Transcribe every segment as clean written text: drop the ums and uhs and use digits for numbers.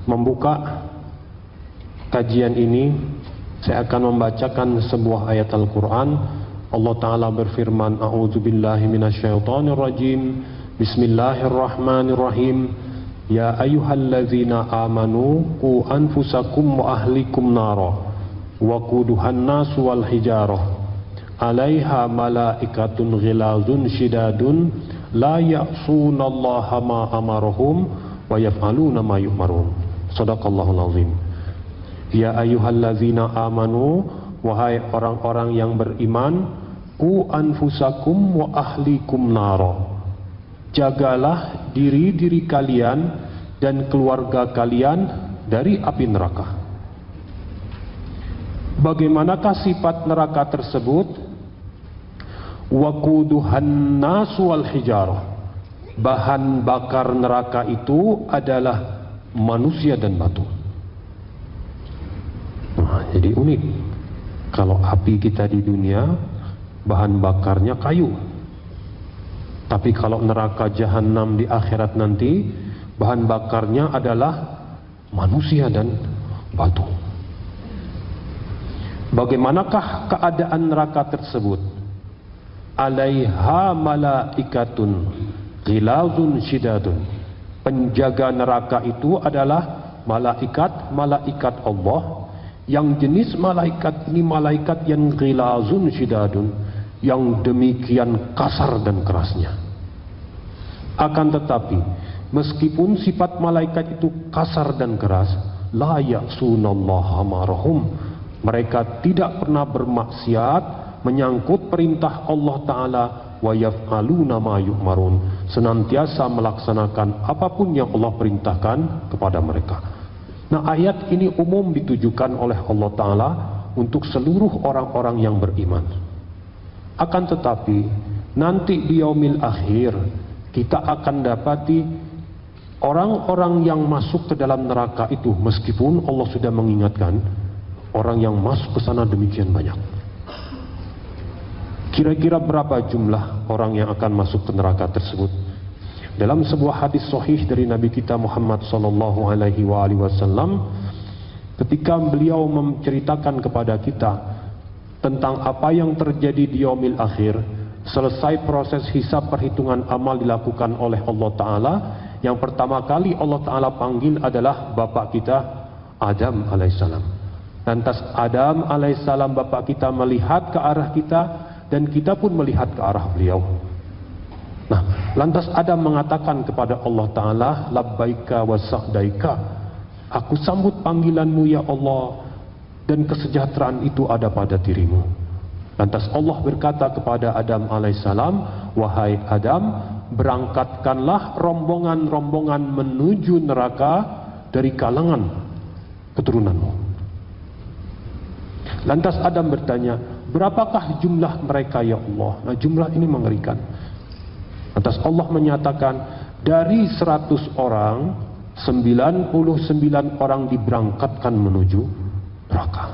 membuka kajian ini, saya akan membacakan sebuah ayat Al-Quran. Allah Ta'ala berfirman, A'udzubillahi minasyaitonirrajim, Bismillahirrahmanirrahim. Ya ayyuhallazina amanu qu anfusakum wa ahlikum nara wa quduhan nasu wal hijarah alaiha malaikatun ghilazun shidadun la ya'sunallaha ma amarahum wa yaf'aluna ma yu'marun. Shadaqallahul azim. Ya ayyuhallazina amanu, wahai orang-orang yang beriman, qu anfusakum wa ahlikum nara, jagalah diri-diri kalian dan keluarga kalian dari api neraka. Bagaimanakah sifat neraka tersebut? Waquduhan nasu wal hijarah, bahan bakar neraka itu adalah manusia dan batu. Nah, jadi unik. Kalau api kita di dunia bahan bakarnya kayu, tapi kalau neraka jahanam di akhirat nanti bahan bakarnya adalah manusia dan batu. Bagaimanakah keadaan neraka tersebut? Alaiha malaikatun ghilazun shidadun, penjaga neraka itu adalah malaikat Allah, yang jenis malaikat ini malaikat yang ghilazun shidadun, yang demikian kasar dan kerasnya. Akan tetapi meskipun sifat malaikat itu kasar dan keras, la ya'sunallaha marahum, mereka tidak pernah bermaksiat menyangkut perintah Allah Ta'ala, wa yaf'aluna ma yu'marun, senantiasa melaksanakan apapun yang Allah perintahkan kepada mereka. Nah, ayat ini umum ditujukan oleh Allah Ta'ala untuk seluruh orang-orang yang beriman. Akan tetapi nanti di yaumil akhir kita akan dapati orang-orang yang masuk ke dalam neraka itu, meskipun Allah sudah mengingatkan, orang yang masuk ke sana demikian banyak. Kira-kira berapa jumlah orang yang akan masuk ke neraka tersebut? Dalam sebuah hadis sahih dari Nabi kita Muhammad sallallahu alaihi wasallam, ketika beliau menceritakan kepada kita tentang apa yang terjadi di yaumil akhir, selesai proses hisab perhitungan amal dilakukan oleh Allah Ta'ala, yang pertama kali Allah Ta'ala panggil adalah bapak kita Adam alaihissalam. Lantas Adam alaihissalam, bapak kita, melihat ke arah kita dan kita pun melihat ke arah beliau. Nah, lantas Adam mengatakan kepada Allah Ta'ala, labbaika wa sa'daika, aku sambut panggilanmu ya Allah, dan kesejahteraan itu ada pada dirimu. Lantas Allah berkata kepada Adam alaihissalam, wahai Adam, berangkatkanlah rombongan-rombongan menuju neraka dari kalangan keturunanmu. Lantas Adam bertanya, berapakah jumlah mereka ya Allah? Nah, jumlah ini mengerikan. Lantas Allah menyatakan, dari 100 orang, 99 orang diberangkatkan menuju neraka.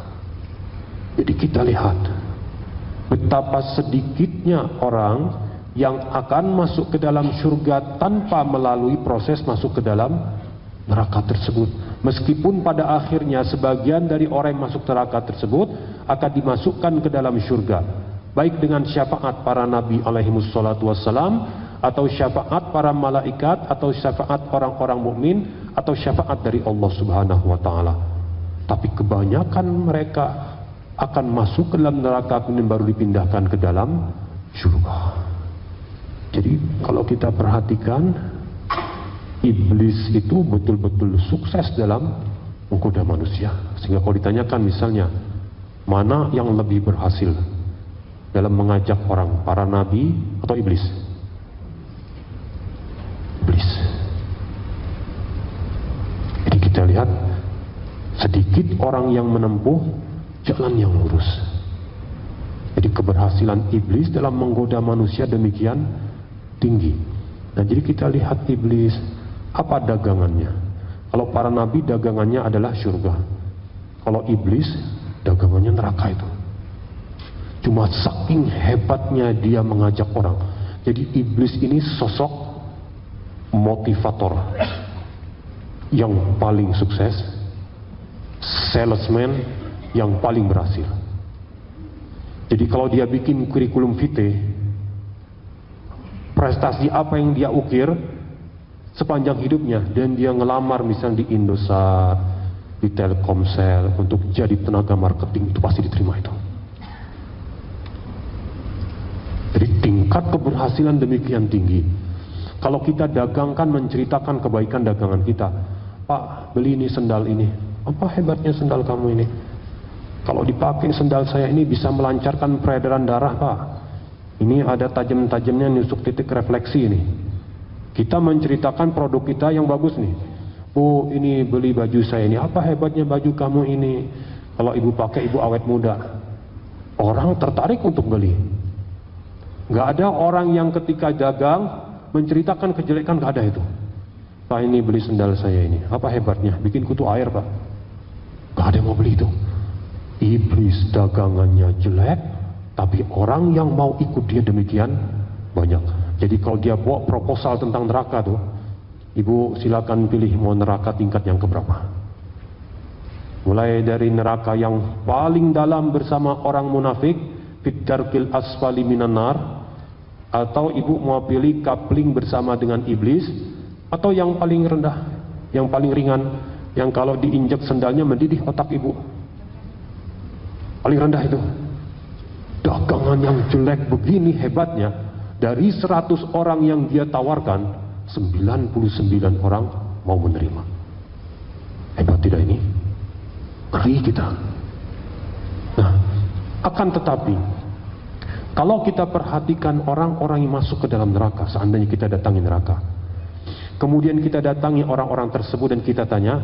Jadi kita lihat betapa sedikitnya orang yang akan masuk ke dalam surga tanpa melalui proses masuk ke dalam neraka tersebut. Meskipun pada akhirnya sebagian dari orang yang masuk neraka tersebut akan dimasukkan ke dalam surga, baik dengan syafaat para nabi alaihimus salatu wassalam, atau syafaat para malaikat, atau syafaat orang-orang mukmin, atau syafaat dari Allah Subhanahu wa taala. Tapi kebanyakan mereka akan masuk ke dalam neraka kemudian baru dipindahkan ke dalam surga. Jadi kalau kita perhatikan, iblis itu betul-betul sukses dalam menggoda manusia. Sehingga kalau ditanyakan misalnya, mana yang lebih berhasil dalam mengajak orang, para nabi atau iblis? Iblis. Jadi kita lihat, sedikit orang yang menempuh jalan yang lurus. Jadi keberhasilan iblis dalam menggoda manusia demikian tinggi. Nah, jadi kita lihat iblis, apa dagangannya? Kalau para nabi dagangannya adalah surga. Kalau iblis dagangannya neraka itu. Cuma saking hebatnya dia mengajak orang. Jadi iblis ini sosok motivator. yang paling sukses, salesman yang paling berhasil. Jadi kalau dia bikin kurikulum vitae, prestasi apa yang dia ukir sepanjang hidupnya, dan dia ngelamar misalnya di Indosat, di Telkomsel untuk jadi tenaga marketing, itu pasti diterima itu. Jadi tingkat keberhasilan demikian tinggi. Kalau kita dagangkan, menceritakan kebaikan dagangan kita, Pak, beli ini sendal ini, apa hebatnya sendal kamu ini? Kalau dipakai sendal saya ini bisa melancarkan peredaran darah, Pak. Ini ada tajam-tajamnya nusuk titik refleksi ini. Kita menceritakan produk kita yang bagus nih. Oh, ini beli baju saya ini, apa hebatnya baju kamu ini? Kalau ibu pakai, ibu awet muda. Orang tertarik untuk beli. Nggak ada orang yang ketika dagang menceritakan kejelekan, nggak ada itu. Pak, ini beli sendal saya ini, apa hebatnya? Bikin kutu air, Pak. Nggak ada yang mau beli itu. Iblis dagangannya jelek, tapi orang yang mau ikut dia demikian banyak. Jadi kalau dia bawa proposal tentang neraka tuh, ibu silakan pilih mau neraka tingkat yang keberapa. Mulai dari neraka yang paling dalam bersama orang munafik, fit darkil asfali minan nar, atau ibu mau pilih kapling bersama dengan iblis, atau yang paling rendah, yang paling ringan, yang kalau diinjak sendalnya mendidih otak ibu. Paling rendah itu. Dagangan yang jelek begini hebatnya, dari 100 orang yang dia tawarkan, 99 orang mau menerima. Hebat tidak ini? Ngeri kita. Nah, akan tetapi kalau kita perhatikan orang-orang yang masuk ke dalam neraka, seandainya kita datangi neraka, kemudian kita datangi orang-orang tersebut dan kita tanya,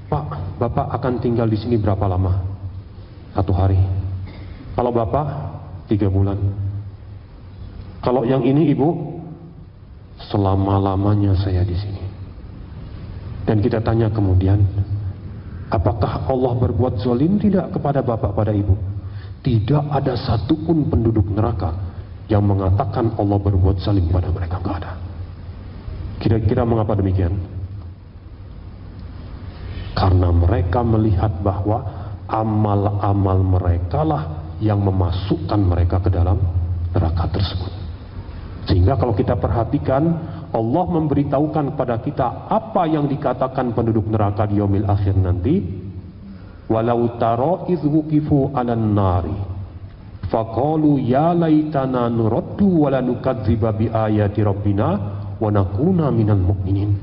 Pak, Bapak akan tinggal di sini berapa lama? 1 hari. Kalau Bapak 3 bulan. Kalau yang ini Ibu, selama-lamanya saya di sini. Dan kita tanya kemudian, apakah Allah berbuat zalim tidak kepada Bapak, pada Ibu? Tidak ada satupun penduduk neraka yang mengatakan Allah berbuat zalim pada mereka, nggak ada. Kira-kira mengapa demikian? Karena mereka melihat bahwa amal-amal mereka lah yang memasukkan mereka ke dalam neraka tersebut. Sehingga kalau kita perhatikan, Allah memberitahukan kepada kita apa yang dikatakan penduduk neraka di yaumil akhir nanti. Walau taro idh wuqifu 'alan nari faqalu ya laitana nuraddu wa la nukadziba bi ayati rabbina wa nakuna minal mu'minin.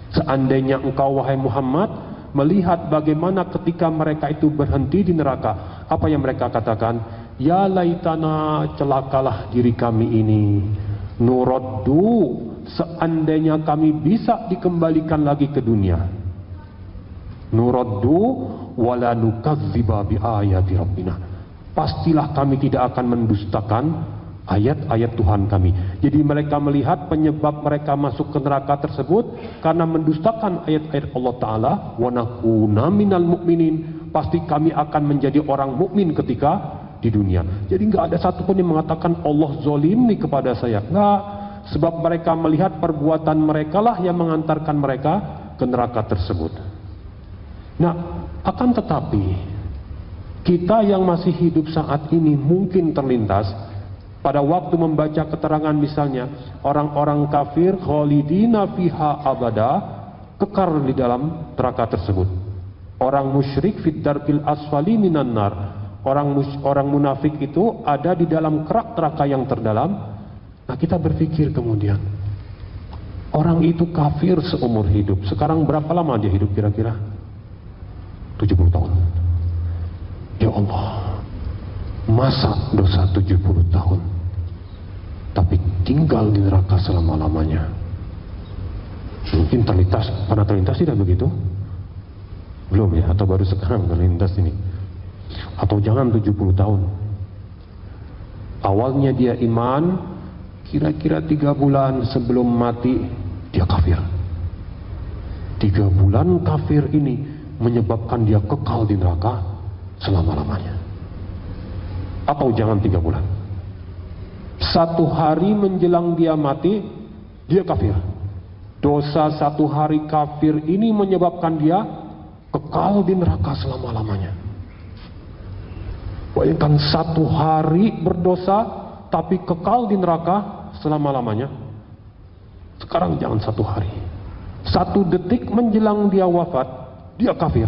Seandainya engkau wahai Muhammad melihat bagaimana ketika mereka itu berhenti di neraka, apa yang mereka katakan? Ya laitana, celakalah diri kami ini, nuraddu, seandainya kami bisa dikembalikan lagi ke dunia, nuraddu wala nukadziba bi ayati rabbina, pastilah kami tidak akan mendustakan ayat-ayat Tuhan kami. Jadi mereka melihat penyebab mereka masuk ke neraka tersebut karena mendustakan ayat-ayat Allah Ta'ala. Wa nakuna minal mu'minin, pasti kami akan menjadi orang mukmin ketika di dunia. Jadi nggak ada satupun yang mengatakan Allah zalim nih kepada saya. Nggak, sebab mereka melihat perbuatan mereka lah yang mengantarkan mereka ke neraka tersebut. Nah, akan tetapi kita yang masih hidup saat ini mungkin terlintas pada waktu membaca keterangan misalnya orang-orang kafir khalidina fiha abada, kekal di dalam neraka tersebut. Orang musyrik fid darkil asfali minan nar, orang munafik itu ada di dalam kerak neraka yang terdalam. Nah, kita berpikir kemudian, orang itu kafir seumur hidup. Sekarang berapa lama dia hidup kira-kira? 70 tahun. Ya Allah, masa dosa 70 tahun tapi tinggal di neraka selama-lamanya? Mungkin pernah terlintas tidak begitu? Belum ya, atau baru sekarang terlintas ini? Atau jangan 70 tahun, awalnya dia iman, kira-kira 3 bulan sebelum mati dia kafir. 3 bulan kafir ini menyebabkan dia kekal di neraka selama-lamanya. Atau jangan 3 bulan, 1 hari menjelang dia mati, dia kafir. Dosa satu hari kafir ini menyebabkan dia kekal di neraka selama-lamanya. Bayangkan satu hari berdosa tapi kekal di neraka selama-lamanya. Sekarang jangan satu hari, satu detik menjelang dia wafat, dia kafir.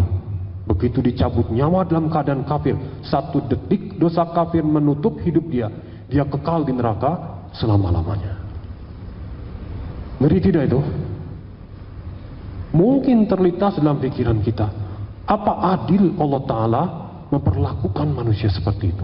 Begitu dicabut nyawa dalam keadaan kafir, satu detik dosa kafir menutup hidup dia, dia kekal di neraka selama-lamanya. Ngeri tidak itu? Mungkin terlintas dalam pikiran kita, apa adil Allah Ta'ala memperlakukan manusia seperti itu?